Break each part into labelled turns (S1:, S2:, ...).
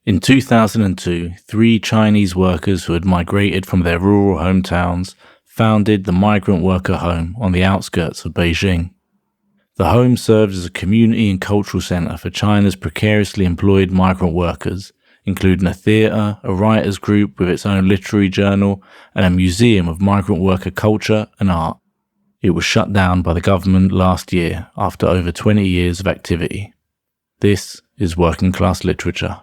S1: In 2002, 3 Chinese workers who had migrated from their rural hometowns founded the Migrant Worker Home on the outskirts of Beijing. The home served as a community and cultural centre for China's precariously employed migrant workers, including a theatre, a writers' group with its own literary journal, and a museum of migrant worker culture and art. It was shut down by the government last year after over 20 years of activity. This is Working Class Literature.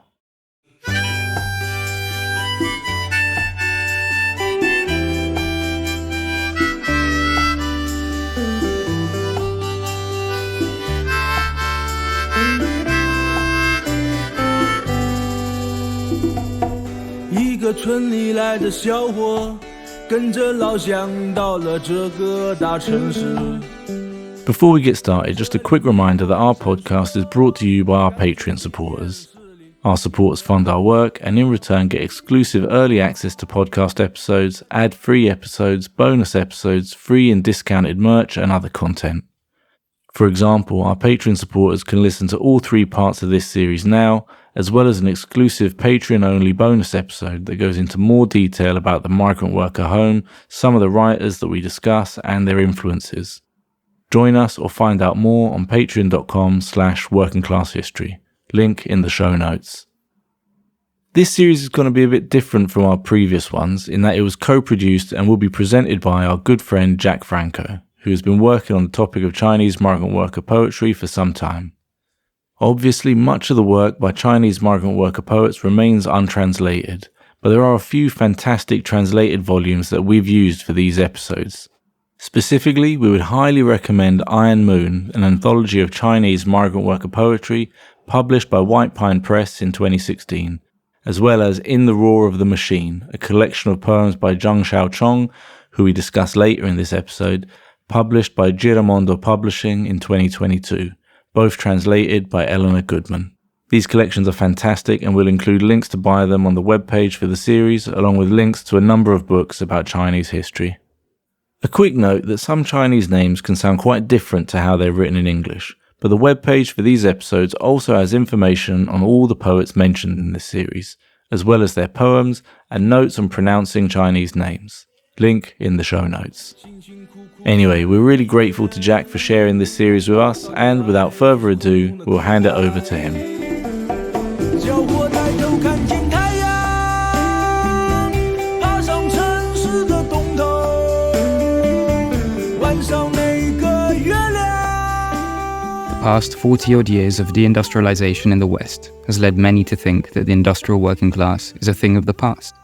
S2: Before
S1: we get started, just a quick reminder that our podcast is brought to you by our Patreon supporters. Our supporters fund our work and in return get exclusive early access to podcast episodes, ad-free episodes, bonus episodes, free and discounted merch and other content. For example, our Patreon supporters can listen to all 3 parts of this series now, as well as an exclusive Patreon-only bonus episode that goes into more detail about the migrant worker home, some of the writers that we discuss, and their influences. Join us or find out more on patreon.com/workingclasshistory. Link in the show notes. This series is going to be a bit different from our previous ones in that it was co-produced and will be presented by our good friend Jack Franco, who has been working on the topic of Chinese migrant worker poetry for some time. Obviously, much of the work by Chinese migrant worker poets remains untranslated, but there are a few fantastic translated volumes that we've used for these episodes. Specifically, we would highly recommend Iron Moon, an anthology of Chinese migrant worker poetry published by White Pine Press in 2016, as well as In the Roar of the Machine, a collection of poems by Zheng Xiaoqiong, who we discuss later in this episode, published by Giramondo Publishing in 2022. Both translated by Eleanor Goodman. These collections are fantastic and we'll include links to buy them on the webpage for the series, along with links to a number of books about Chinese history. A quick note that some Chinese names can sound quite different to how they're written in English, but the webpage for these episodes also has information on all the poets mentioned in this series, as well as their poems and notes on pronouncing Chinese names. Link in the show notes. Anyway, we're really grateful to Jack for sharing this series with us, and without further ado, we'll hand it over to him.
S3: The past 40-odd years of deindustrialization in the West has led many to think that the industrial working class is a thing of the past.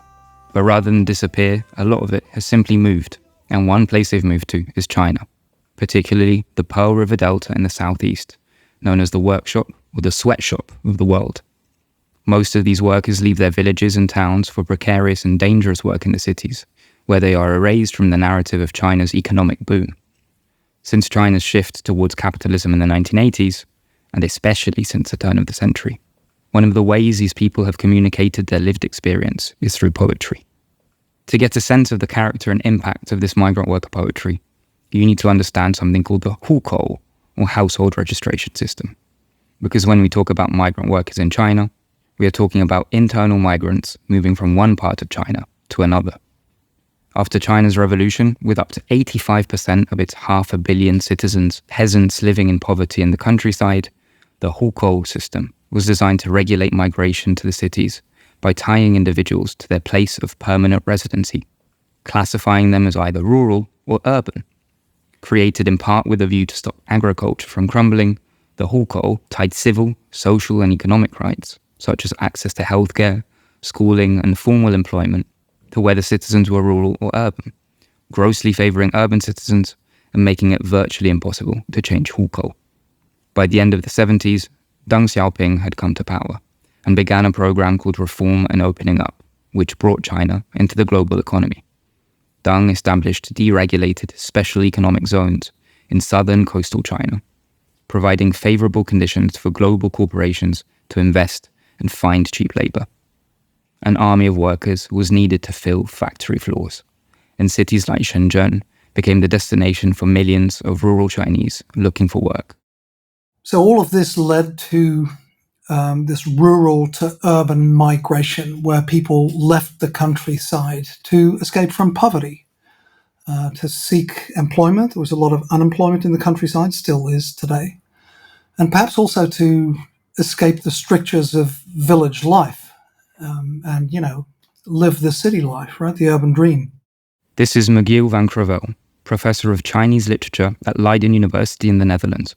S3: But rather than disappear, a lot of it has simply moved. And one place they've moved to is China, particularly the Pearl River Delta in the southeast, known as the workshop or the sweatshop of the world. Most of these workers leave their villages and towns for precarious and dangerous work in the cities, where they are erased from the narrative of China's economic boom. Since China's shift towards capitalism in the 1980s, and especially since the turn of the century, one of the ways these people have communicated their lived experience is through poetry. To get a sense of the character and impact of this migrant worker poetry, you need to understand something called the hukou, or household registration system. Because when we talk about migrant workers in China, we are talking about internal migrants moving from one part of China to another. After China's revolution, with up to 85% of its 500 million citizens, peasants living in poverty in the countryside, the hukou system was designed to regulate migration to the cities by tying individuals to their place of permanent residency, classifying them as either rural or urban. Created in part with a view to stop agriculture from crumbling, the hukou tied civil, social and economic rights, such as access to healthcare, schooling and formal employment, to whether citizens were rural or urban, grossly favouring urban citizens and making it virtually impossible to change hukou. By the end of the 70s, Deng Xiaoping had come to power and began a program called Reform and Opening Up, which brought China into the global economy. Deng established deregulated special economic zones in southern coastal China, providing favourable conditions for global corporations to invest and find cheap labour. An army of workers was needed to fill factory floors, and cities like Shenzhen became the destination for millions of rural Chinese looking for work.
S4: So all of this led to
S2: this rural to urban migration where people left the countryside to escape from poverty, to seek employment. There was a lot of unemployment in the countryside, still is today, and perhaps also to escape the strictures of village life and, live the city life, right? The urban dream.
S3: This is Maghiel van Crevel, Professor of Chinese Literature at Leiden University in the Netherlands.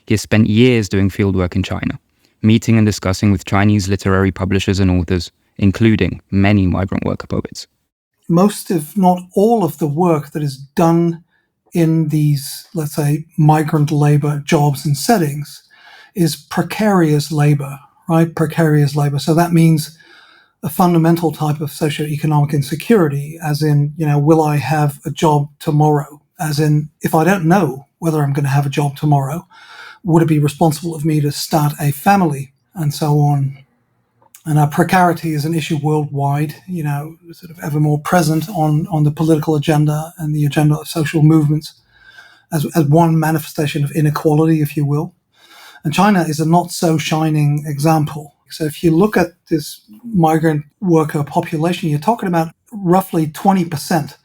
S3: He has spent years doing fieldwork in China, meeting and discussing with Chinese literary publishers and authors, including many migrant worker poets.
S2: Most, if not all, of the work that is done in these, let's say, migrant labor jobs and settings is precarious labor, right? Precarious labor. So that means a fundamental type of socioeconomic insecurity, as in, will I have a job tomorrow? As in, if I don't know whether I'm going to have a job tomorrow, would it be responsible of me to start a family, and so on? And precarity is an issue worldwide, sort of ever more present on the political agenda and the agenda of social movements as one manifestation of inequality, if you will. And China is a not so shining example. So if you look at this migrant worker population, you're talking about roughly 20%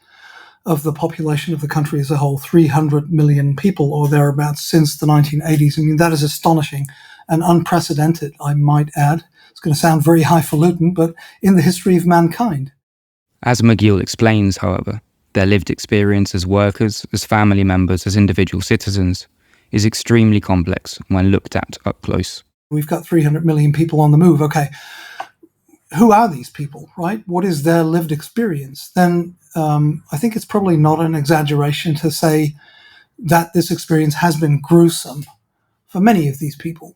S2: of the population of the country as a whole, 300 million people or thereabouts since the 1980s. I mean, that is astonishing and unprecedented, I might add. It's going to sound very highfalutin, but in the history of mankind.
S3: As Maghiel explains, however, their lived experience as workers, as family members, as individual citizens is extremely complex when looked at up close.
S2: We've got 300 million people on the move. Okay, who are these people, right? What is their lived experience? Then I think it's probably not an exaggeration to say that this experience has been gruesome for many of these people.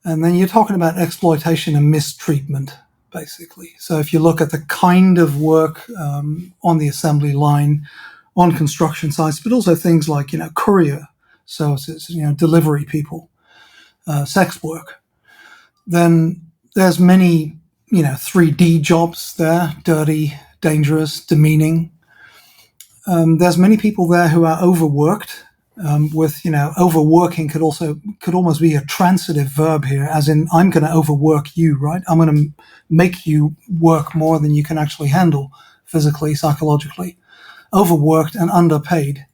S2: And then you're talking about exploitation and mistreatment, basically. So if you look at the kind of work on the assembly line, on construction sites, but also things like, courier services, delivery people, sex work, then there's many, 3D jobs there, dirty, dangerous, demeaning. There's many people there who are overworked, overworking could almost be a transitive verb here, as in, I'm going to overwork you, right? I'm going to make you work more than you can actually handle physically, psychologically. Overworked and underpaid.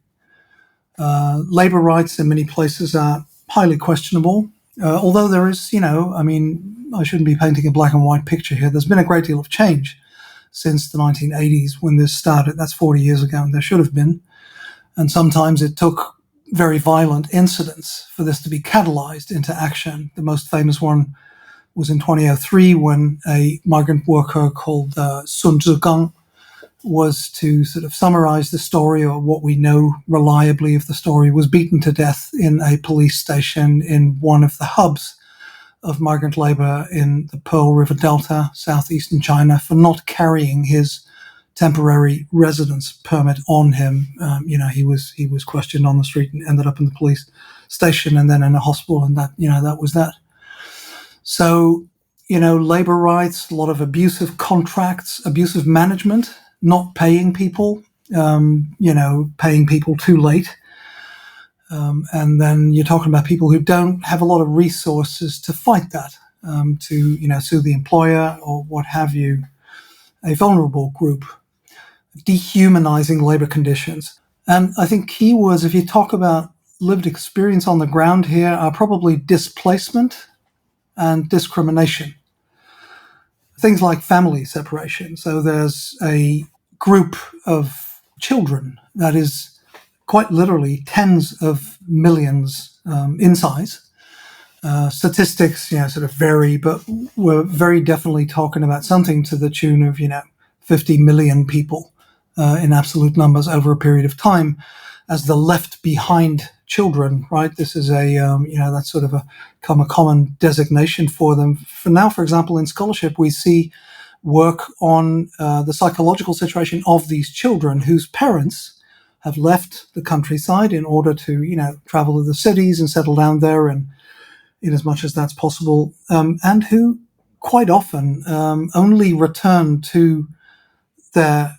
S2: Labor rights in many places are highly questionable. Although there is, I shouldn't be painting a black and white picture here. There's been a great deal of change since the 1980s when this started. That's 40 years ago, and there should have been. And sometimes it took very violent incidents for this to be catalyzed into action. The most famous one was in 2003 when a migrant worker called Sun Zhigang was, to sort of summarize the story, or what we know reliably of the story, was beaten to death in a police station in one of the hubs of migrant labor in the Pearl River Delta, southeastern China, for not carrying his temporary residence permit on him. He was questioned on the street and ended up in the police station and then in a hospital, and that was that. So, labor rights, a lot of abusive contracts, abusive management, not paying people, paying people too late. And then you're talking about people who don't have a lot of resources to fight that, to sue the employer or what have you, a vulnerable group. Dehumanizing labor conditions. And I think keywords, if you talk about lived experience on the ground here, are probably displacement and discrimination. Things like family separation. So there's a group of children that is quite literally tens of millions in size. Statistics, sort of vary, but we're very definitely talking about something to the tune of, 50 million people in absolute numbers over a period of time as the left behind children, right? This is that's sort of a common designation for them. For now, for example, in scholarship, we see work on the psychological situation of these children whose parents have left the countryside in order to, travel to the cities and settle down there, and in as much as that's possible, and who quite often only return to their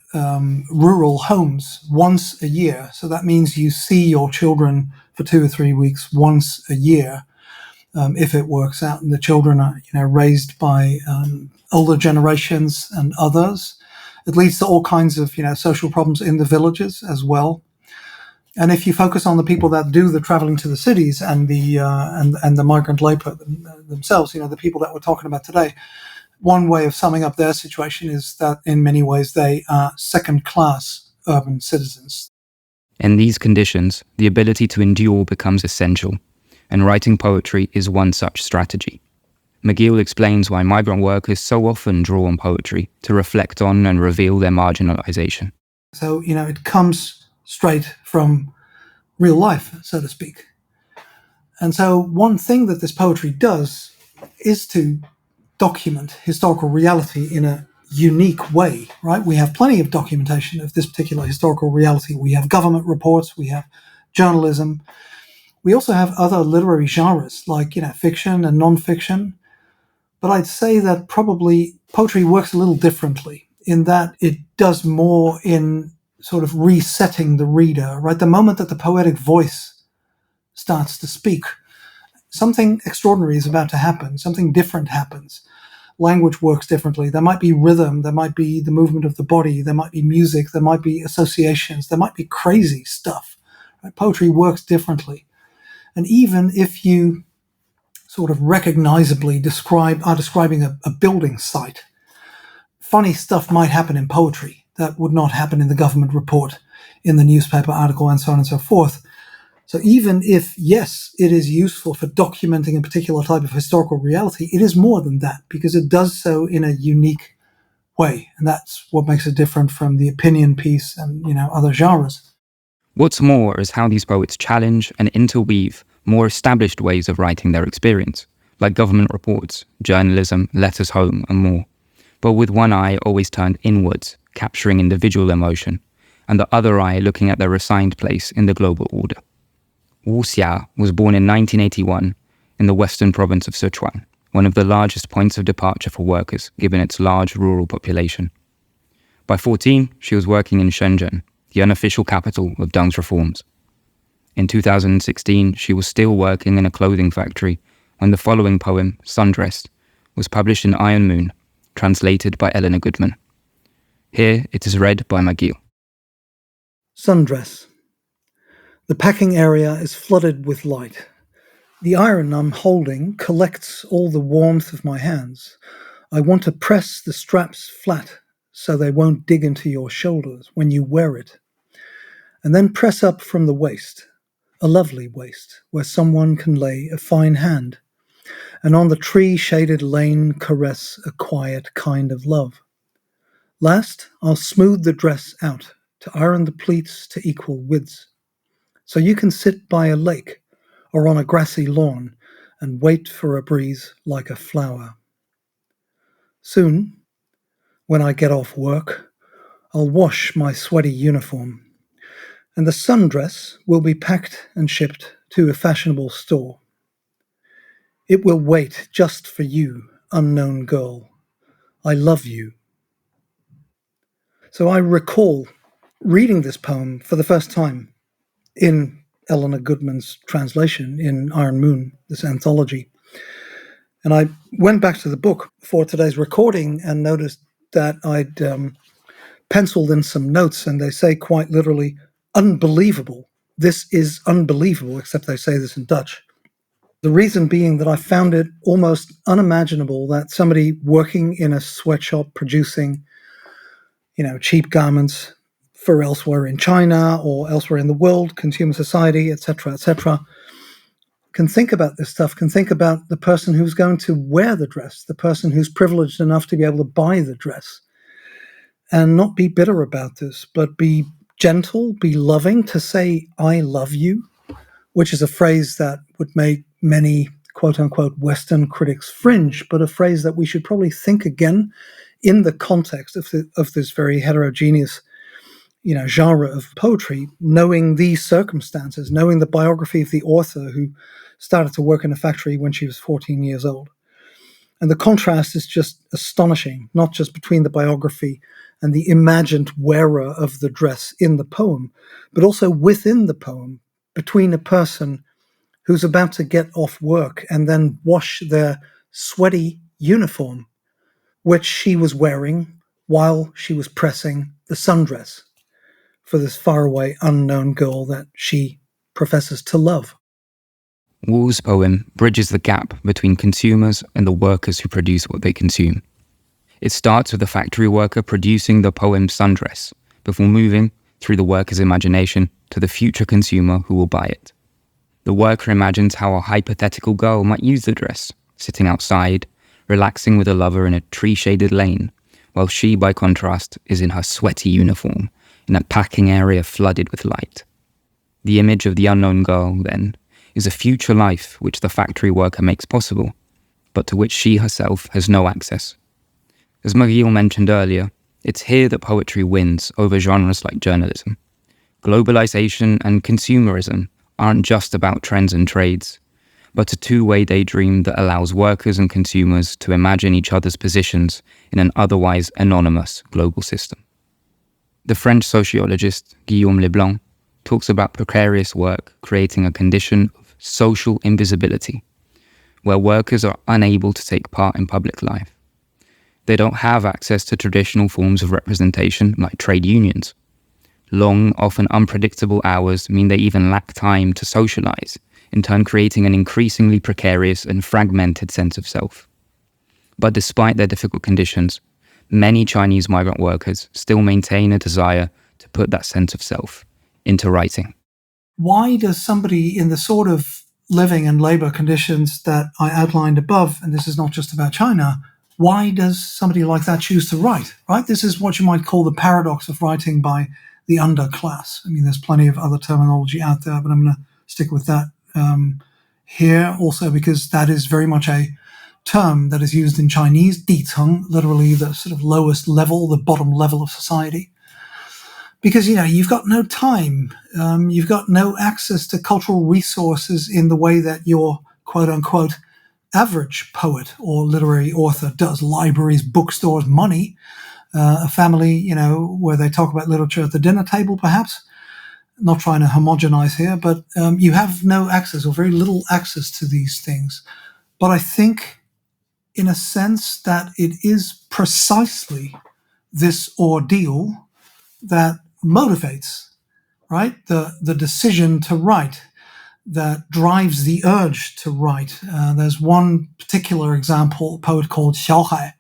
S2: rural homes once a year. So that means you see your children for 2 or 3 weeks once a year. if it works out, and the children are raised by older generations and others. It leads to all kinds of social problems in the villages as well. And if you focus on the people that do the traveling to the cities and the migrant labor themselves, the people that we're talking about today, one way of summing up their situation is that in many ways they are second-class urban citizens.
S3: In these conditions, the ability to endure becomes essential, and writing poetry is one such strategy. Maghiel explains why migrant workers so often draw on poetry to reflect on and reveal their marginalization.
S2: So, it comes straight from real life, so to speak. And so one thing that this poetry does is to document historical reality in a unique way, right? We have plenty of documentation of this particular historical reality. We have government reports, we have journalism. We also have other literary genres like, fiction and non-fiction. But I'd say that probably poetry works a little differently in that it does more in sort of resetting the reader, right? The moment that the poetic voice starts to speak, something extraordinary is about to happen. Something different happens. Language works differently. There might be rhythm. There might be the movement of the body. There might be music. There might be associations. There might be crazy stuff. Right? Poetry works differently. And even if you sort of recognizably are describing a building site, funny stuff might happen in poetry that would not happen in the government report, in the newspaper article, and so on and so forth. So even if, yes, it is useful for documenting a particular type of historical reality, it is more than that because it does so in a unique way. And that's what makes it different from the opinion piece and, other genres.
S3: What's more is how these poets challenge and interweave more established ways of writing their experience, like government reports, journalism, letters home, and more, but with one eye always turned inwards, capturing individual emotion, and the other eye looking at their assigned place in the global order. Wu Xia was born in 1981 in the western province of Sichuan, one of the largest points of departure for workers given its large rural population. By 14, she was working in Shenzhen, the unofficial capital of Deng's reforms. In 2016, she was still working in a clothing factory when the following poem, Sundress, was published in Iron Moon, translated by Eleanor Goodman. Here it is read by Maghiel.
S2: Sundress. The packing area is flooded with light. The iron I'm holding collects all the warmth of my hands. I want to press the straps flat so they won't dig into your shoulders when you wear it. And then press up from the waist, a lovely waist, where someone can lay a fine hand, and on the tree-shaded lane caress a quiet kind of love. Last, I'll smooth the dress out to iron the pleats to equal widths, so you can sit by a lake or on a grassy lawn and wait for a breeze like a flower. Soon, when I get off work, I'll wash my sweaty uniform, and the sundress will be packed and shipped to a fashionable store. It will wait just for you, unknown girl. I love you. So I recall reading this poem for the first time in Eleanor Goodman's translation in Iron Moon, this anthology. And I went back to the book for today's recording and noticed that I'd penciled in some notes, and they say quite literally, unbelievable. This is unbelievable, except they say this in Dutch. The reason being that I found it almost unimaginable that somebody working in a sweatshop producing, cheap garments for elsewhere in China or elsewhere in the world, consumer society, etc., can think about this stuff, can think about the person who's going to wear the dress, the person who's privileged enough to be able to buy the dress, and not be bitter about this, but be gentle, be loving, to say, I love you, which is a phrase that would make many quote-unquote Western critics fringe, but a phrase that we should probably think again in the context of this very heterogeneous genre of poetry, knowing these circumstances, knowing the biography of the author who started to work in a factory when she was 14 years old. And the contrast is just astonishing, not just between the biography and the imagined wearer of the dress in the poem, but also within the poem, between a person who's about to get off work and then wash their sweaty uniform, which she was wearing while she was pressing the sundress for this faraway unknown girl that she professes to love.
S3: Wu's poem bridges the gap between consumers and the workers who produce what they consume. It starts with the factory worker producing the poem's sundress before moving through the worker's imagination to the future consumer who will buy it. The worker imagines how a hypothetical girl might use the dress, sitting outside, relaxing with a lover in a tree-shaded lane, while she, by contrast, is in her sweaty uniform, in a packing area flooded with light. The image of the unknown girl, then, is a future life which the factory worker makes possible, but to which she herself has no access. As Maghiel mentioned earlier, it's here that poetry wins over genres like journalism. Globalization and consumerism aren't just about trends and trades, but a two-way daydream that allows workers and consumers to imagine each other's positions in an otherwise anonymous global system. The French sociologist Guillaume Leblanc talks about precarious work creating a condition of social invisibility, where workers are unable to take part in public life. They don't have access to traditional forms of representation like trade unions. Long, often unpredictable hours mean they even lack time to socialize, in turn creating an increasingly precarious and fragmented sense of self. But despite their difficult conditions, many Chinese migrant workers still maintain a desire to put that sense of self into writing.
S2: Why does somebody in the sort of living and labor conditions that I outlined above, and this is not just about China, why does somebody like that choose to write, right? This is what you might call the paradox of writing by the underclass. I mean, there's plenty of other terminology out there, but I'm going to stick with that here also because that is very much a term that is used in Chinese, 底层, literally the sort of lowest level, the bottom level of society. Because, you've got no time, you've got no access to cultural resources in the way that your quote-unquote average poet or literary author does. Libraries, bookstores, money, a family, where they talk about literature at the dinner table, perhaps. Not trying to homogenize here, but you have no access or very little access to these things. But I think, in a sense, that it is precisely this ordeal that motivates, right, the decision to write, that drives the urge to write. There's one particular example, a poet called Xiaohai,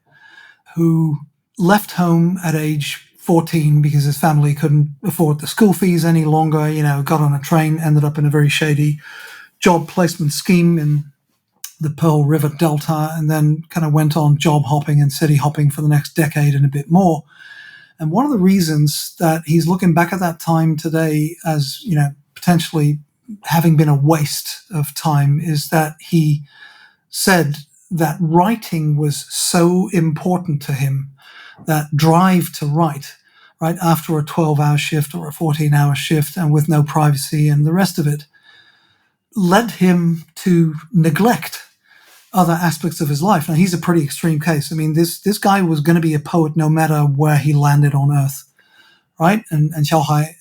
S2: who left home at age 14 because his family couldn't afford the school fees any longer, got on a train, ended up in a very shady job placement scheme in the Pearl River Delta, and then kind of went on job hopping and city hopping for the next decade and a bit more. And one of the reasons that he's looking back at that time today as, potentially having been a waste of time is that he said that writing was so important to him, that drive to write, right, after a 12-hour shift or a 14-hour shift and with no privacy and the rest of it, led him to neglect other aspects of his life. Now, he's a pretty extreme case. I mean, this guy was going to be a poet no matter where he landed on earth, right? And Xiaohai,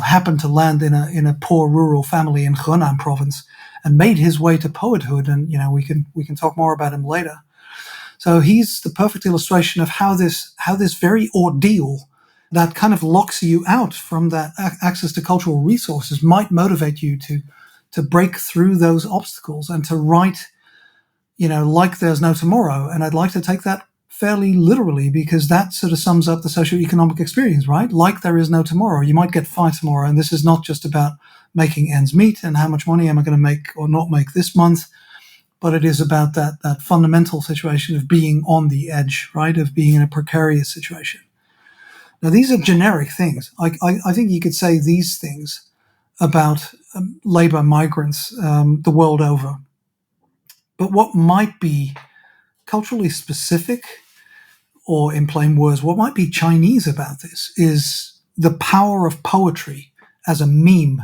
S2: happened to land in a poor rural family in Henan province and made his way to poethood. And, we can talk more about him later. So he's the perfect illustration of how this very ordeal that kind of locks you out from that access to cultural resources might motivate you to break through those obstacles and to write, like there's no tomorrow. And I'd like to take that fairly literally because that sort of sums up the socioeconomic experience, right? Like there is no tomorrow. You might get fired tomorrow. And this is not just about making ends meet and how much money am I going to make or not make this month, but it is about that fundamental situation of being on the edge, right? Of being in a precarious situation. Now, these are generic things. I think you could say these things about labor migrants the world over. But what might be culturally specific, or in plain words, what might be Chinese about this is the power of poetry as a meme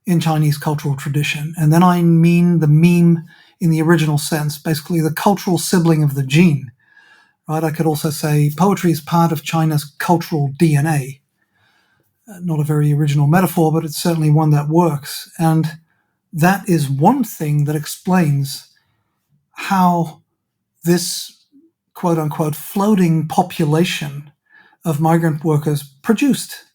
S2: in Chinese cultural tradition. And then I mean the meme in the original sense, basically the cultural sibling of the gene. Right? I could also say poetry is part of China's cultural DNA. Not a very original metaphor, but it's certainly one that works. And that is one thing that explains how this quote-unquote floating population of migrant workers produced,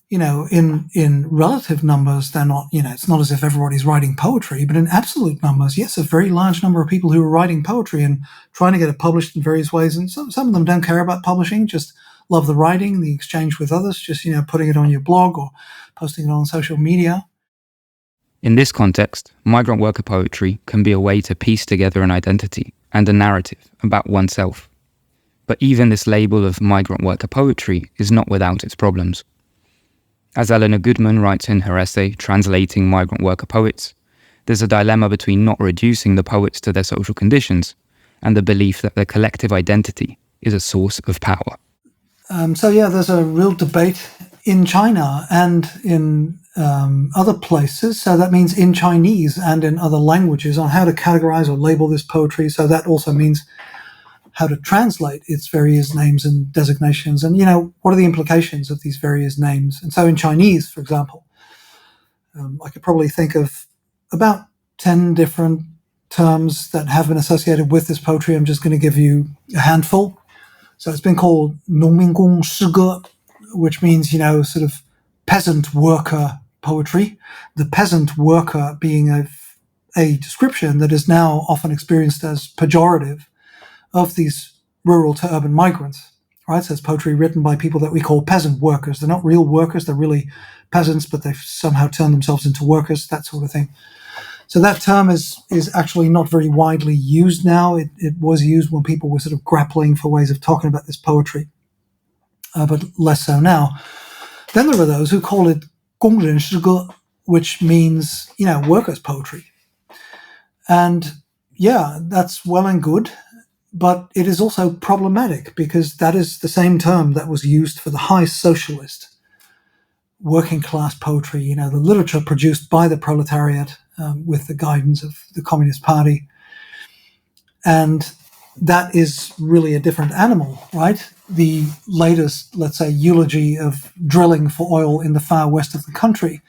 S2: in relative numbers, they're not, it's not as if everybody's writing poetry, but in absolute numbers, yes, a very large number of people who are writing poetry and trying to get it published in various ways. And some of them don't care about publishing, just love the writing, the exchange with others, just, putting it on your blog or posting it on social media.
S3: In this context, migrant worker poetry can be a way to piece together an identity and a narrative about oneself. But even this label of migrant worker poetry is not without its problems. As Eleanor Goodman writes in her essay, Translating Migrant Worker Poets, there's a dilemma between not reducing the poets to their social conditions and the belief that their collective identity is a source of power.
S2: There's a real debate in China and in other places. So that means in Chinese and in other languages on how to categorize or label this poetry. So that also means how to translate its various names and designations, and what are the implications of these various names. And so in Chinese, for example, I could probably think of about 10 different terms that have been associated with this poetry. I'm just going to give you a handful. So it's been called 农民工诗歌, which means, sort of peasant worker poetry. The peasant worker being a description that is now often experienced as pejorative of these rural to urban migrants, right? So it's poetry written by people that we call peasant workers. They're not real workers, they're really peasants, but they've somehow turned themselves into workers, that sort of thing. So that term is actually not very widely used now. It was used when people were sort of grappling for ways of talking about this poetry, but less so now. Then there are those who call it 工人诗歌, which means, workers' poetry. And that's well and good. But it is also problematic because that is the same term that was used for the high socialist working class poetry, the literature produced by the proletariat with the guidance of the Communist Party. And that is really a different animal, right? The latest, let's say, eulogy of drilling for oil in the far west of the country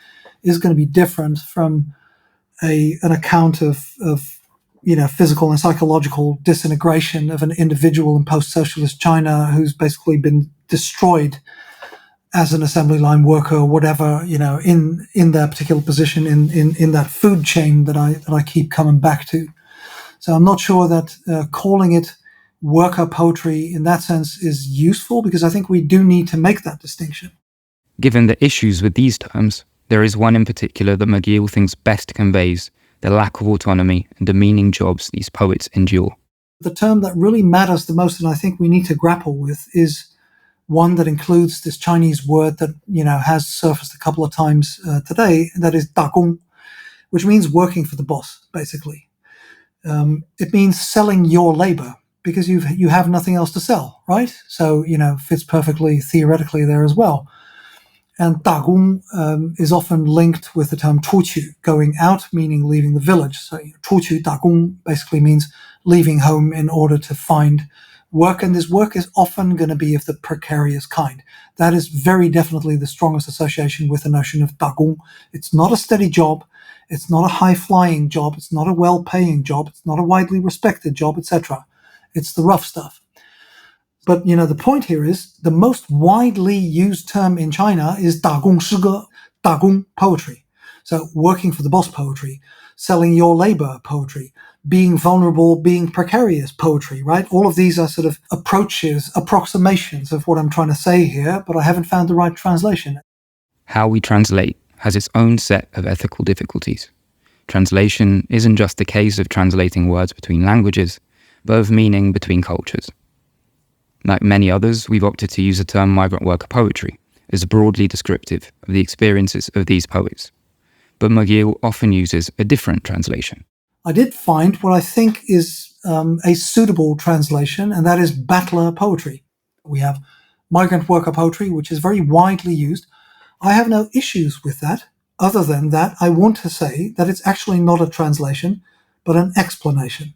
S2: is going to be different from an account of physical and psychological disintegration of an individual in post-socialist China who's basically been destroyed as an assembly line worker or whatever, in their particular position in that food chain that I keep coming back to. So I'm not sure that calling it worker poetry in that sense is useful, because I think we do need to make that distinction.
S3: Given the issues with these terms, there is one in particular that Maghiel thinks best conveys the lack of autonomy and demeaning jobs these poets endure.
S2: The term that really matters the most, and I think we need to grapple with, is one that includes this Chinese word that has surfaced a couple of times today, that is dagong, which means working for the boss, basically. It means selling your labor because you have nothing else to sell, right? So fits perfectly theoretically there as well. And dagong is often linked with the term 出去, going out, meaning leaving the village. So 出去 dagong basically means leaving home in order to find work. And this work is often going to be of the precarious kind. That is very definitely the strongest association with the notion of dagong. It's not a steady job. It's not a high-flying job. It's not a well-paying job. It's not a widely respected job, etc. It's the rough stuff. But, the point here is the most widely used term in China is dagong shige, dagong poetry. So working for the boss poetry, selling your labor poetry, being vulnerable, being precarious poetry, right? All of these are sort of approximations of what I'm trying to say here, but I haven't found the right translation.
S3: How we translate has its own set of ethical difficulties. Translation isn't just a case of translating words between languages, but of meaning between cultures. Like many others, we've opted to use the term migrant worker poetry as broadly descriptive of the experiences of these poets. But Maghiel often uses a different translation.
S2: I did find what I think is a suitable translation, and that is battler poetry. We have migrant worker poetry, which is very widely used. I have no issues with that, other than that I want to say that it's actually not a translation, but an explanation.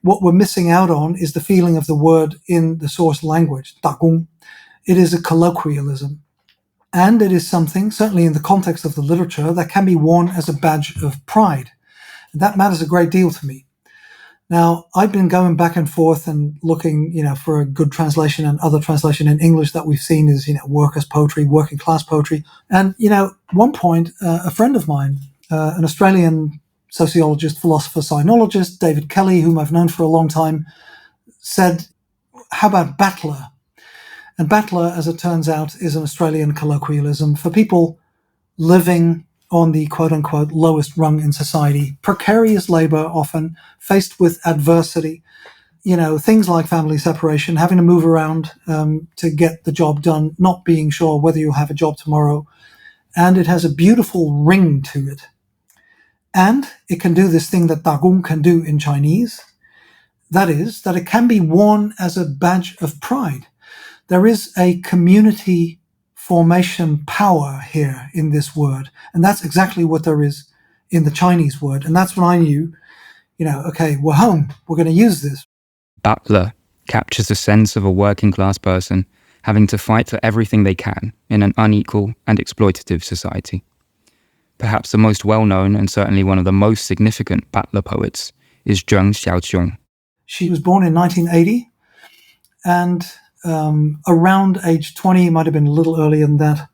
S2: What we're missing out on is the feeling of the word in the source language, dagong. It is a colloquialism. And it is something, certainly in the context of the literature, that can be worn as a badge of pride. That matters a great deal to me. Now, I've been going back and forth and looking, for a good translation, and other translation in English that we've seen is, workers' poetry, working class poetry. And, one point, a friend of mine, an Australian sociologist, philosopher, sinologist, David Kelly, whom I've known for a long time, said, how about battler? And battler, as it turns out, is an Australian colloquialism for people living on the quote-unquote lowest rung in society, precarious labor often, faced with adversity, things like family separation, having to move around to get the job done, not being sure whether you'll have a job tomorrow. And it has a beautiful ring to it. And it can do this thing that dagong can do in Chinese. That is, that it can be worn as a badge of pride. There is a community formation power here in this word. And that's exactly what there is in the Chinese word. And that's when I knew, okay, we're home. We're going to use this.
S3: Battler captures a sense of a working class person having to fight for everything they can in an unequal and exploitative society. Perhaps the most well-known and certainly one of the most significant battler poets is Zheng Xiaoqiong.
S2: She was born in 1980, and around age 20, it might have been a little earlier than that,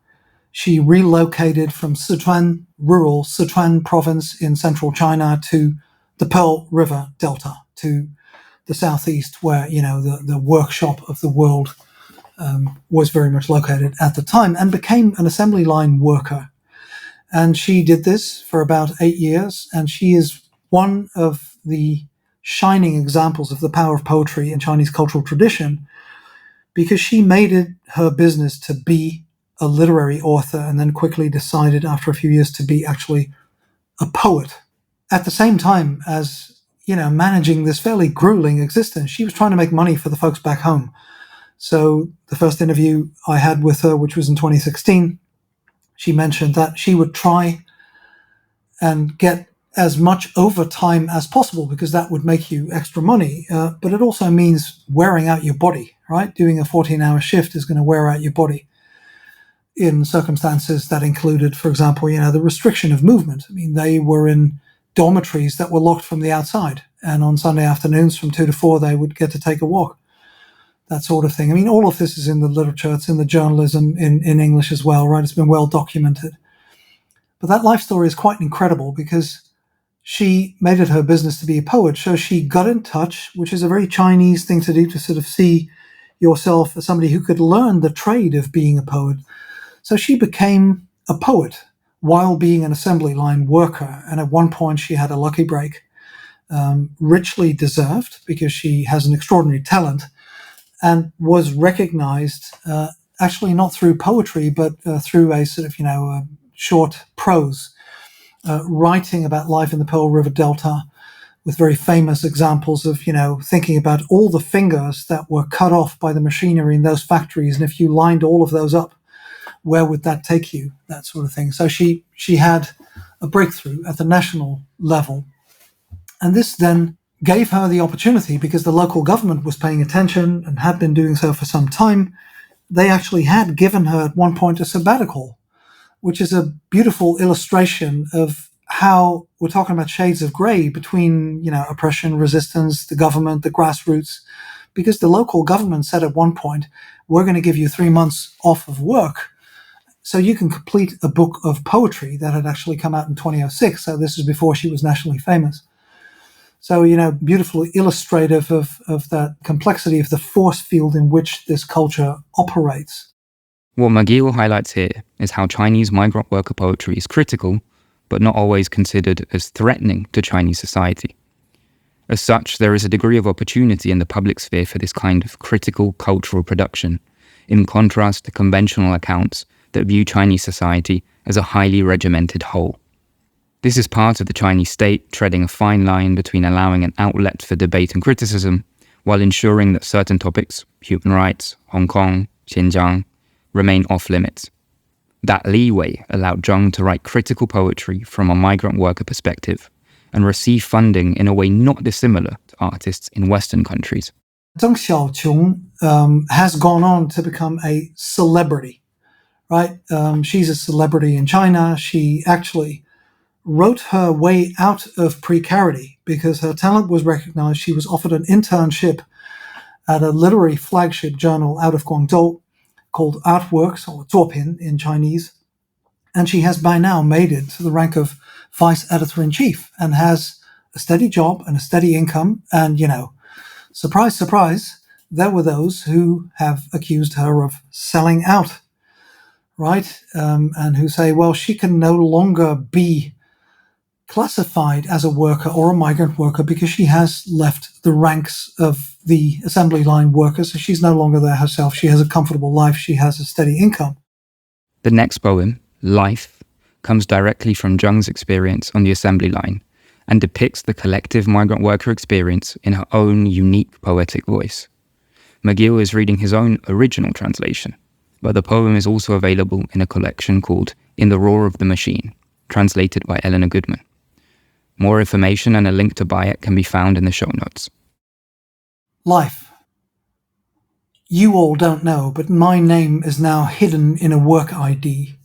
S2: she relocated from Sichuan, rural Sichuan province in central China, to the Pearl River Delta, to the southeast, where, the workshop of the world was very much located at the time, and became an assembly line worker. And she did this for about 8 years, and she is one of the shining examples of the power of poetry in Chinese cultural tradition, because she made it her business to be a literary author, and then quickly decided after a few years to be actually a poet. At the same time as, managing this fairly grueling existence, she was trying to make money for the folks back home. So the first interview I had with her, which was in 2016, she mentioned that she would try and get as much overtime as possible, because that would make you extra money. But it also means wearing out your body, right? Doing a 14-hour shift is going to wear out your body in circumstances that included, for example, the restriction of movement. I mean, they were in dormitories that were locked from the outside. And on Sunday afternoons from 2 to 4, they would get to take a walk. That sort of thing. I mean, all of this is in the literature. It's in the journalism in English as well, right? It's been well documented. But that life story is quite incredible, because she made it her business to be a poet. So she got in touch, which is a very Chinese thing to do, to sort of see yourself as somebody who could learn the trade of being a poet. So she became a poet while being an assembly line worker. And at one point she had a lucky break, richly deserved, because she has an extraordinary talent, and was recognized, actually not through poetry, but through a sort of, short prose, writing about life in the Pearl River Delta, with very famous examples of, thinking about all the fingers that were cut off by the machinery in those factories. And if you lined all of those up, where would that take you? That sort of thing. So she had a breakthrough at the national level. And this then gave her the opportunity, because the local government was paying attention and had been doing so for some time. They actually had given her at one point a sabbatical, which is a beautiful illustration of how we're talking about shades of gray between, oppression, resistance, the government, the grassroots, because the local government said at one point, we're going to give you 3 months off of work so you can complete a book of poetry that had actually come out in 2006. So this is before she was nationally famous. So, beautifully illustrative of that complexity of the force field in which this culture operates.
S3: What Maghiel highlights here is how Chinese migrant worker poetry is critical, but not always considered as threatening to Chinese society. As such, there is a degree of opportunity in the public sphere for this kind of critical cultural production, in contrast to conventional accounts that view Chinese society as a highly regimented whole. This is part of the Chinese state treading a fine line between allowing an outlet for debate and criticism, while ensuring that certain topics, human rights, Hong Kong, Xinjiang, remain off limits. That leeway allowed Zheng to write critical poetry from a migrant worker perspective and receive funding in a way not dissimilar to artists in Western countries.
S2: Zheng Xiaoqiong has gone on to become a celebrity, right? She's a celebrity in China. She actually wrote her way out of precarity because her talent was recognized. She was offered an internship at a literary flagship journal out of Guangzhou called Artworks, or Zuopin in Chinese. And she has by now made it to the rank of vice editor-in-chief and has a steady job and a steady income. And, surprise, surprise, there were those who have accused her of selling out, right? And who say, well, she can no longer be classified as a worker or a migrant worker because she has left the ranks of the assembly line workers. So she's no longer there herself. She has a comfortable life. She has a steady income.
S3: The next poem, Life, comes directly from Zheng's experience on the assembly line and depicts the collective migrant worker experience in her own unique poetic voice. Maghiel is reading his own original translation, but the poem is also available in a collection called In the Roar of the Machine, translated by Eleanor Goodman. More information and a link to buy it can be found in the show notes.
S2: Life. You all don't know, but my name is now hidden in a work ID.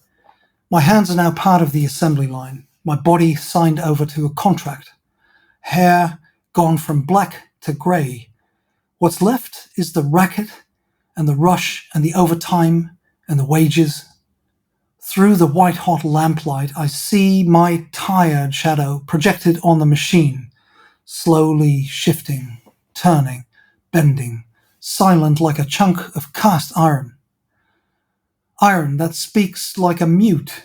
S2: My hands are now part of the assembly line. My body signed over to a contract. Hair gone from black to grey. What's left is the racket and the rush and the overtime and the wages. Through the white-hot lamplight, I see my tired shadow projected on the machine, slowly shifting, turning, bending, silent like a chunk of cast iron. Iron that speaks like a mute,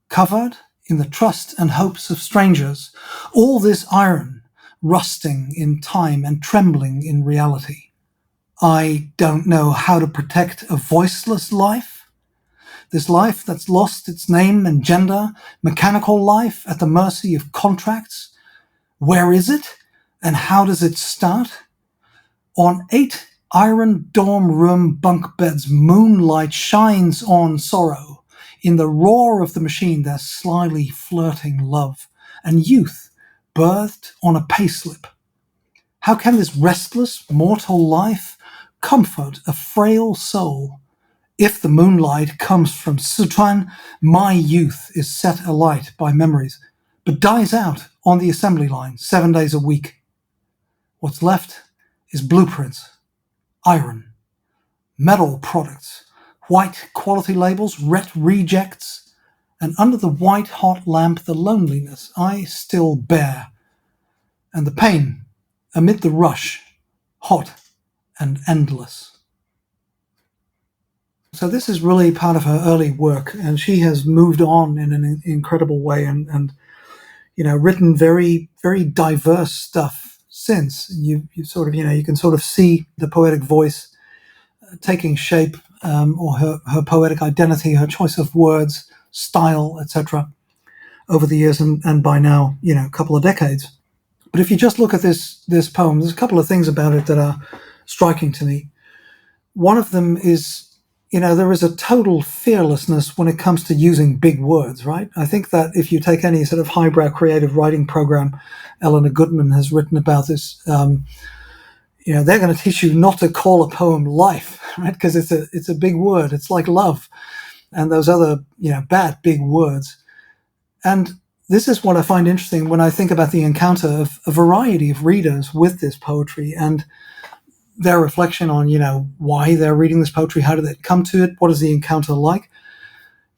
S2: covered in the trust and hopes of strangers. All this iron, rusting in time and trembling in reality. I don't know how to protect a voiceless life. This life that's lost its name and gender, mechanical life at the mercy of contracts. Where is it? And how does it start? On 8 iron dorm room bunk beds, moonlight shines on sorrow. In the roar of the machine, there's slyly flirting love and youth birthed on a payslip. How can this restless, mortal life comfort a frail soul? If the moonlight comes from Sichuan, my youth is set alight by memories, but dies out on the assembly line 7 days a week. What's left is blueprints, iron, metal products, white quality labels, red rejects, and under the white-hot lamp, the loneliness I still bear, and the pain amid the rush, hot and endless. So this is really part of her early work, and she has moved on in an incredible way and written very, very diverse stuff since. You sort of, you can sort of see the poetic voice taking shape, or her poetic identity, her choice of words, style, etc., over the years and by now, a couple of decades. But if you just look at this poem, there's a couple of things about it that are striking to me. One of them is, there is a total fearlessness when it comes to using big words, right? I think that if you take any sort of highbrow creative writing program, Eleanor Goodman has written about this, they're going to teach you not to call a poem life, right? Because it's a big word. It's like love and those other, bad big words. And this is what I find interesting when I think about the encounter of a variety of readers with this poetry and their reflection on, why they're reading this poetry, how did they come to it, what is the encounter like?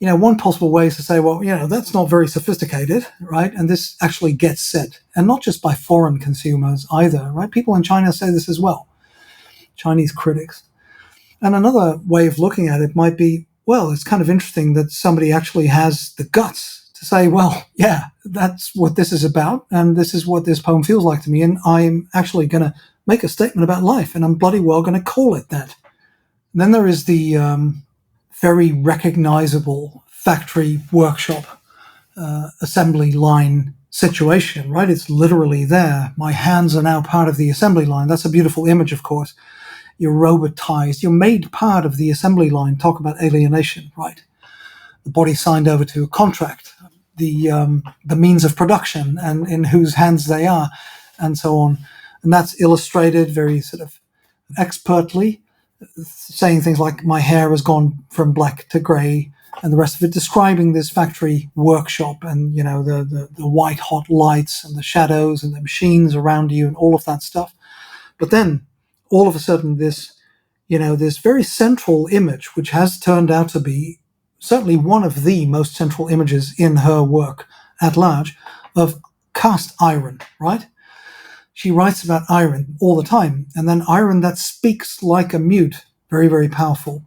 S2: One possible way is to say, well, that's not very sophisticated, right? And this actually gets said, and not just by foreign consumers either, right? People in China say this as well, Chinese critics. And another way of looking at it might be, well, it's kind of interesting that somebody actually has the guts to say, well, yeah, that's what this is about, and this is what this poem feels like to me, and I'm actually going to make a statement about life, and I'm bloody well going to call it that. And then there is the very recognizable factory workshop assembly line situation, right? It's literally there. My hands are now part of the assembly line. That's a beautiful image, of course. You're robotized. You're made part of the assembly line. Talk about alienation, right? The body signed over to a contract, the means of production and in whose hands they are, and so on. And that's illustrated very sort of expertly, saying things like, my hair has gone from black to grey, and the rest of it, describing this factory workshop and, the white hot lights and the shadows and the machines around you and all of that stuff. But then all of a sudden this very central image, which has turned out to be certainly one of the most central images in her work at large, of cast iron, right? She writes about iron all the time, and then iron that speaks like a mute, very, very powerful.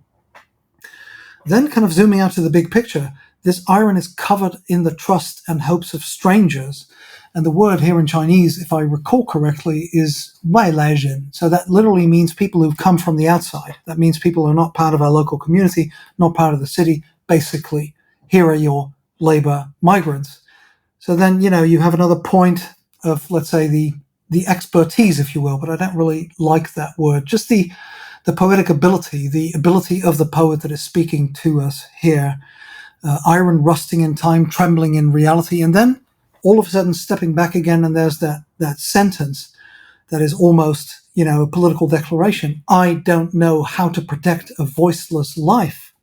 S2: Then kind of zooming out to the big picture, this iron is covered in the trust and hopes of strangers. And the word here in Chinese, if I recall correctly, is 外来人. So that literally means people who've come from the outside. That means people who are not part of our local community, not part of the city. Basically, here are your labor migrants. So then, you have another point of, let's say, the expertise, if you will, but I don't really like that word. Just the poetic ability, the ability of the poet that is speaking to us here. Iron rusting in time, trembling in reality, and then all of a sudden stepping back again, and there's that sentence that is almost, a political declaration. I don't know how to protect a voiceless life.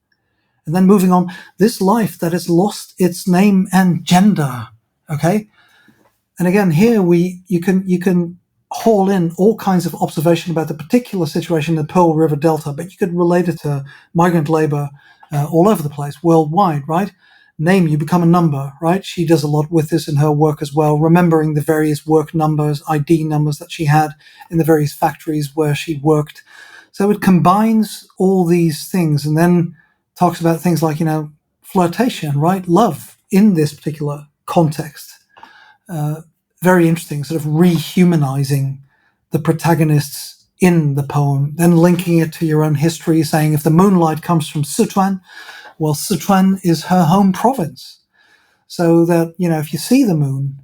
S2: And then moving on, this life that has lost its name and gender. Okay? And again, here you can haul in all kinds of observation about the particular situation in the Pearl River Delta, but you could relate it to migrant labor all over the place, worldwide, right? Name, you become a number, right? She does a lot with this in her work as well, remembering the various work numbers, ID numbers that she had in the various factories where she worked. So it combines all these things and then talks about things like, flirtation, right? Love in this particular context. Very interesting, sort of rehumanizing the protagonists in the poem, then linking it to your own history, saying if the moonlight comes from Sichuan, well, Sichuan is her home province. So that, if you see the moon,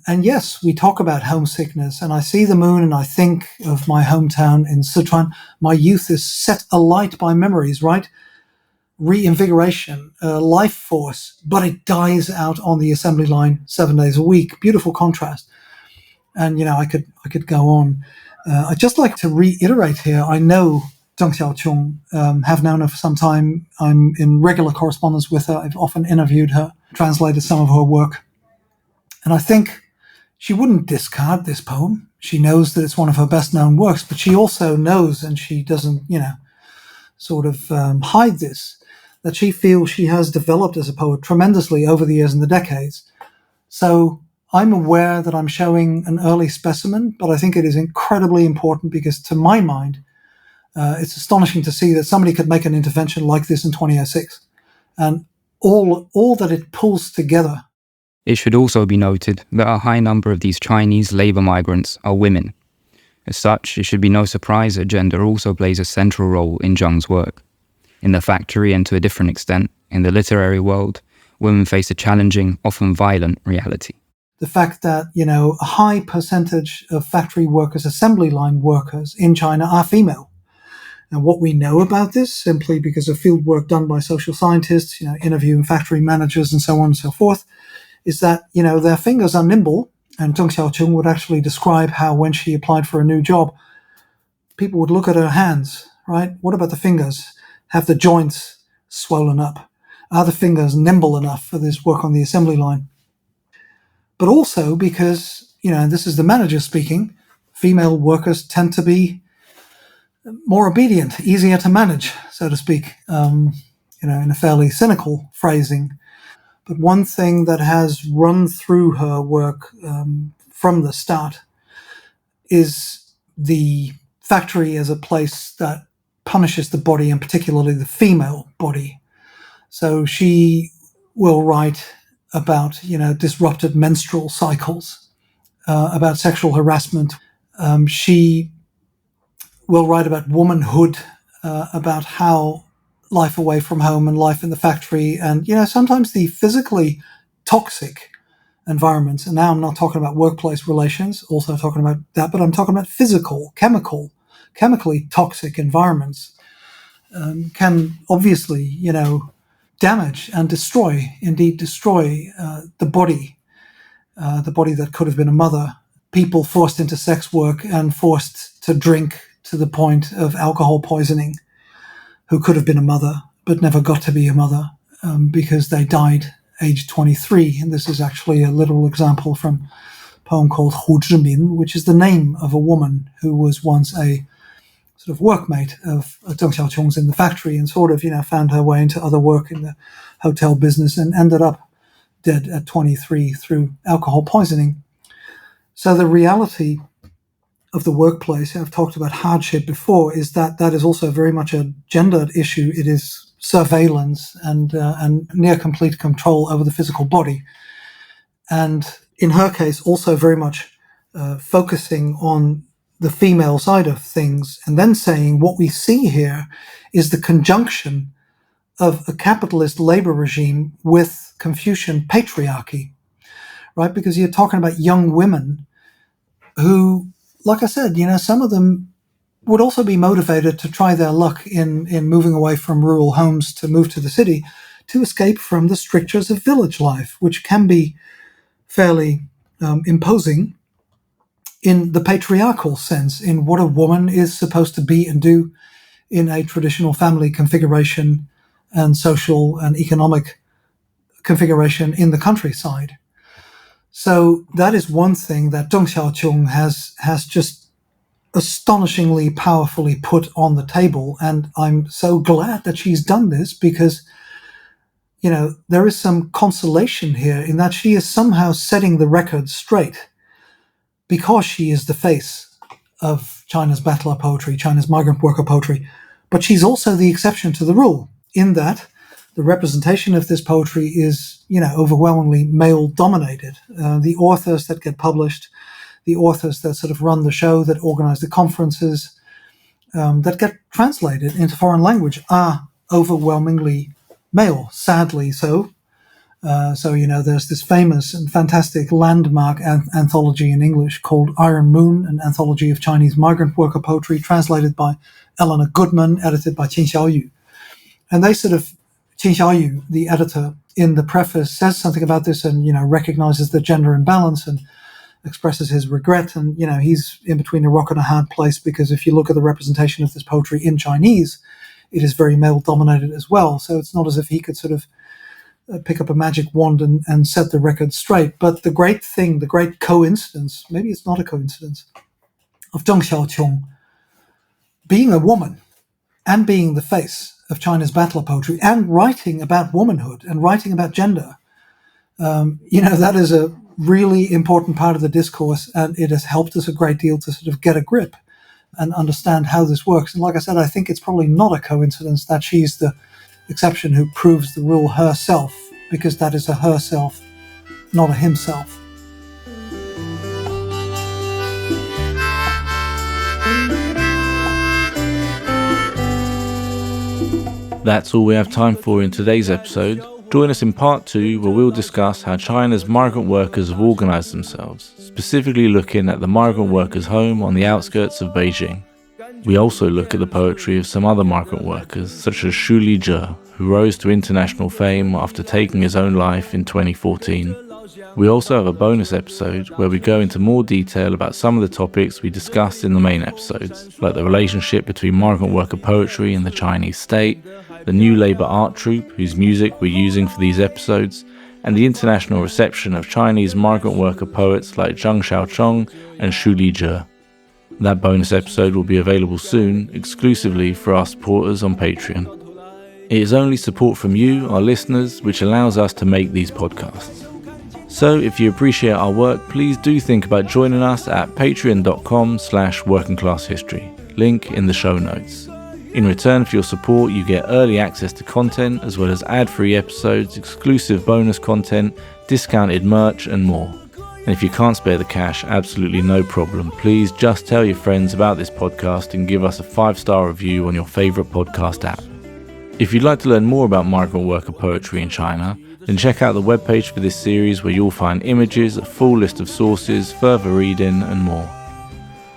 S2: and yes, we talk about homesickness, and I see the moon and I think of my hometown in Sichuan, my youth is set alight by memories, right? Reinvigoration, life force, but it dies out on the assembly line 7 days a week. Beautiful contrast. And, I could go on. I'd just like to reiterate here, I know Zheng Xiaoqiong, have known her for some time. I'm in regular correspondence with her. I've often interviewed her, translated some of her work. And I think she wouldn't discard this poem. She knows that it's one of her best known works, but she also knows, and she doesn't, sort of hide this, that she feels she has developed as a poet tremendously over the years and the decades. So I'm aware that I'm showing an early specimen, but I think it is incredibly important because, to my mind, it's astonishing to see that somebody could make an intervention like this in 2006, and all that it pulls together.
S3: It should also be noted that a high number of these Chinese labour migrants are women. As such, it should be no surprise that gender also plays a central role in Zheng's work. In the factory, and to a different extent, in the literary world, women face a challenging, often violent reality.
S2: The fact that, a high percentage of factory workers, assembly line workers in China are female. And what we know about this, simply because of field work done by social scientists, interviewing factory managers and so on and so forth, is that, their fingers are nimble. And Zheng Xiaoqiong would actually describe how when she applied for a new job, people would look at her hands, right? What about the fingers? Have the joints swollen up? Are the fingers nimble enough for this work on the assembly line? But also because, and this is the manager speaking, female workers tend to be more obedient, easier to manage, so to speak, in a fairly cynical phrasing. But one thing that has run through her work from the start is the factory as a place that punishes the body, and particularly the female body. So she will write about, disrupted menstrual cycles, about sexual harassment. She will write about womanhood, about how life away from home and life in the factory, and sometimes the physically toxic environments. And now I'm not talking about workplace relations, also talking about that, but I'm talking about physical, chemically toxic environments can obviously, damage and destroy the body that could have been a mother. People forced into sex work and forced to drink to the point of alcohol poisoning, who could have been a mother but never got to be a mother. because they died aged 23. And this is actually a literal example from a poem called Hu Zhimin, which is the name of a woman who was once a sort of workmate of Zheng Xiaoqiong's in the factory and sort of, found her way into other work in the hotel business and ended up dead at 23 through alcohol poisoning. So the reality of the workplace, I've talked about hardship before, is that is also very much a gendered issue. It is surveillance and near complete control over the physical body. And in her case, also very much focusing on the female side of things, and then saying what we see here is the conjunction of a capitalist labor regime with Confucian patriarchy, right? Because you're talking about young women who, like I said, some of them would also be motivated to try their luck in moving away from rural homes to move to the city to escape from the strictures of village life, which can be fairly imposing in the patriarchal sense, in what a woman is supposed to be and do in a traditional family configuration and social and economic configuration in the countryside. So that is one thing that Zheng Xiaoqiong has just astonishingly powerfully put on the table. And I'm so glad that she's done this because, there is some consolation here in that she is somehow setting the record straight because she is the face of China's battler poetry, China's migrant worker poetry. But she's also the exception to the rule in that the representation of this poetry is, overwhelmingly male-dominated. The authors that get published, the authors that sort of run the show, that organize the conferences, that get translated into foreign language are overwhelmingly male, sadly so. There's this famous and fantastic landmark anthology in English called Iron Moon, an anthology of Chinese migrant worker poetry, translated by Eleanor Goodman, edited by Qin Xiaoyu. And they sort of, Qin Xiaoyu, the editor, in the preface says something about this and, recognizes the gender imbalance and expresses his regret. And, he's in between a rock and a hard place because if you look at the representation of this poetry in Chinese, it is very male-dominated as well. So it's not as if he could sort of pick up a magic wand and set the record straight. But the great thing, the great coincidence, maybe it's not a coincidence, of Zheng Xiaoqiong being a woman and being the face of China's battler poetry and writing about womanhood and writing about gender, that is a really important part of the discourse, and it has helped us a great deal to sort of get a grip and understand how this works. And like I said, I think it's probably not a coincidence that she's the exception who proves the rule herself, because that is a herself, not a himself.
S1: That's all we have time for in today's episode. Join us in part 2, where we'll discuss how China's migrant workers have organised themselves, specifically looking at the migrant workers' home on the outskirts of Beijing. We also look at the poetry of some other migrant workers, such as shige, who rose to international fame after taking his own life in 2014. We also have a bonus episode where we go into more detail about some of the topics we discussed in the main episodes, like the relationship between migrant worker poetry and the Chinese state, the new Labour art troupe whose music we're using for these episodes, and the international reception of Chinese migrant worker poets like Zheng Xiaoqiong and shige. That bonus episode will be available soon, exclusively for our supporters on Patreon. It is only support from you, our listeners, which allows us to make these podcasts. So if you appreciate our work, please do think about joining us at patreon.com/workingclasshistory, link in the show notes. In return for your support, you get early access to content, as well as ad-free episodes, exclusive bonus content, discounted merch, and more. And if you can't spare the cash, absolutely no problem. Please just tell your friends about this podcast and give us a 5-star review on your favourite podcast app. If you'd like to learn more about migrant worker poetry in China, then check out the webpage for this series, where you'll find images, a full list of sources, further reading, and more.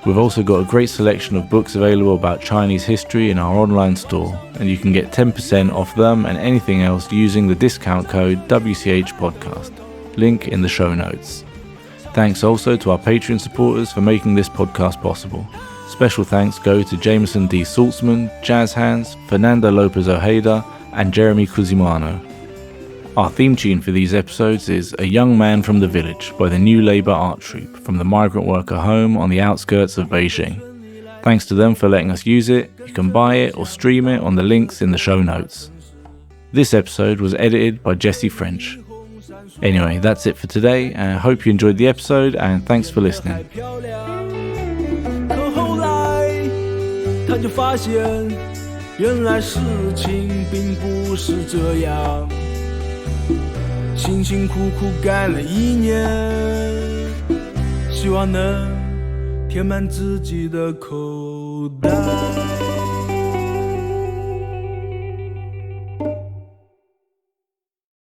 S1: We've also got a great selection of books available about Chinese history in our online store, and you can get 10% off them and anything else using the discount code WCHpodcast, link in the show notes. Thanks also to our Patreon supporters for making this podcast possible. Special thanks go to Jameson D. Saltzman, Jazz Hands, Fernando Lopez Ojeda, and Jeremy Cusimano. Our theme tune for these episodes is A Young Man from the Village by the New Labour Art Troupe from the migrant worker home on the outskirts of Beijing. Thanks to them for letting us use it. You can buy it or stream it on the links in the show notes. This episode was edited by Jesse French. Anyway, that's it for today, and I hope you enjoyed the episode, and thanks for listening.
S4: 可后来他就发现原来事情并不是这样，辛辛苦苦干了1年，希望能填满自己的口袋。